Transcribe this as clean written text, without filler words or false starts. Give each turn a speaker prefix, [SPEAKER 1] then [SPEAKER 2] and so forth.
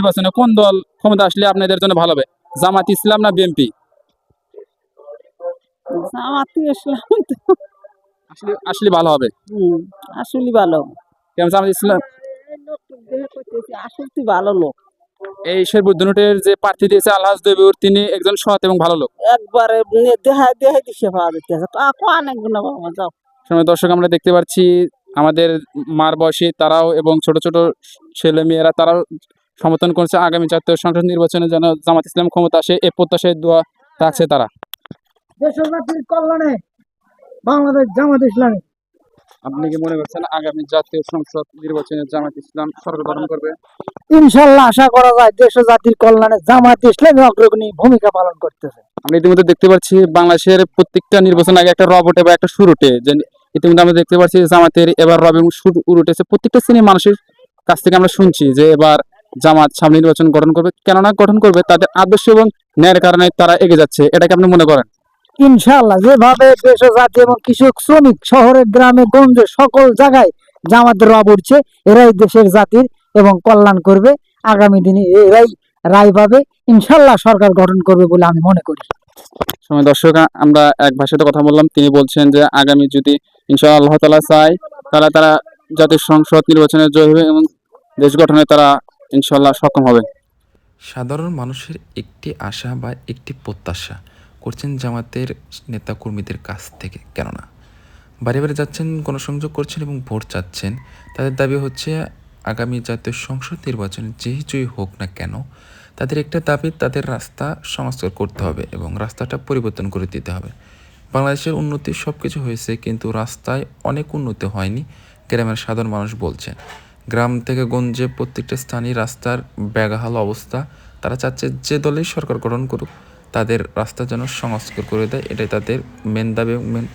[SPEAKER 1] নির্বাচনে কোন দল ক্ষমতা আসলে আপনাদের জন্য ভালো হবে, জামাত ইসলাম না বিএনপি?
[SPEAKER 2] জামাতে ইসলাম তো
[SPEAKER 1] আসলে আসলে ভালো হবে।
[SPEAKER 2] আসলে ভালো।
[SPEAKER 1] কেন জামাত ইসলাম?
[SPEAKER 2] আসলে ভালো লোক,
[SPEAKER 1] এই শেরবুদ্দিনের যে প্রার্থী দিয়েছে আলহাজ দবিউর, তিনি একজন সৎ এবং ভালো লোক।
[SPEAKER 2] একবারে দেহায় দেহায় দিশে পাওয়া যেতেছে। অনেক গুণ বাবা যাও।
[SPEAKER 1] সময় দর্শক আমরা দেখতে পাচ্ছি আমাদের মার বয়সী তারাও এবং ছোট ছোট ছেলে মেয়েরা তারাও সমর্থন করছে আগামী জাতীয় সংসদ নির্বাচনে যেন জামাত ইসলাম ক্ষমতা আসে এই প্রত্যাশায় দোয়া রাখছে তারা।
[SPEAKER 2] দেশের জাতির কল্যাণে বাংলাদেশ জামাত ইসলামী।
[SPEAKER 1] আপনি কি মনে করছেন আগামী জাতীয় সংসদ নির্বাচনে জামাত ইসলাম সরকার গঠন করবে?
[SPEAKER 2] ইনশাল্লাহ আশা করা যায় দেশ ও জাতির কল্যাণে জামাত ইসলামী অগ্রণী ভূমিকা পালন করতেছে।
[SPEAKER 1] আমরা ইতিমধ্যে দেখতে পাচ্ছি বাংলাদেশের প্রত্যেকটা নির্বাচন আগে একটা রব ওঠে বা একটা সুর ওঠে, যে ইতিমধ্যে আমরা দেখতে পাচ্ছি জামাতের এবার রব এবং সুর উঠেছে। প্রত্যেকটা শ্রেণীর মানুষের কাছ থেকে আমরা শুনছি যে এবার জামাত সামনে নির্বাচন গঠন করবে। কেননা গঠন করবে, তাদের আদর্শ এবং ন্যায়ের কারণে তারা এগিয়ে যাচ্ছে। এটাকে আপনি মনে করেন?
[SPEAKER 2] ইনশাআল্লাহ যেভাবে দেশ ও জাতি এবং কৃষক শ্রমিক শহরে গ্রামে গঞ্জে সকল জায়গায় জামাতের রব উঠছে, এরাই দেশের জাতির এবং কল্যাণ করবে। আগামী দিনে এরাই রায় পাবে। ইনশাআল্লাহ সরকার গঠন করবে বলে আমি মনে করি।
[SPEAKER 1] সময় দর্শক আমরা এক ভাষাতে কথা বললাম, তিনি বলছেন যে আগামী যদি ইনশাআল্লাহ আল্লাহ তাআলা চায় তাহলে তারা জাতীয় সংসদ নির্বাচনে জয়ী হবে এবং দেশ গঠনে তারা ইনশাআল্লাহ সক্ষম হবে।
[SPEAKER 3] সাধারণ মানুষের একটি আশা বা একটি প্রত্যাশা করছেন জামাতের নেতাকর্মীদের কাছ থেকে, কেননা বাড়ি বাড়ি যাচ্ছেন, গণসংযোগ করছেন এবং ভোট চাচ্ছেন। তাদের দাবি হচ্ছে আগামী জাতীয় সংসদ নির্বাচনে যে জয়ী হোক না কেন, তাদের একটা দাবি, তাদের রাস্তা সংস্কার করতে হবে এবং রাস্তাটা পরিবর্তন করে দিতে হবে। বাংলাদেশের উন্নতি সব কিছু হয়েছে, কিন্তু রাস্তায় অনেক উন্নতি হয়নি, গ্রামের সাধারণ মানুষ বলছেন। গ্রাম থেকে গঞ্জে প্রত্যেকটা স্থানীয় রাস্তার ব্যাগাহাল অবস্থা। তারা চাচ্ছে যে দলেই সরকার গঠন করুক তাদের রাস্তা যেন সংস্কার করে দেয়, এটাই তাদের মেন দাবি এবং মেন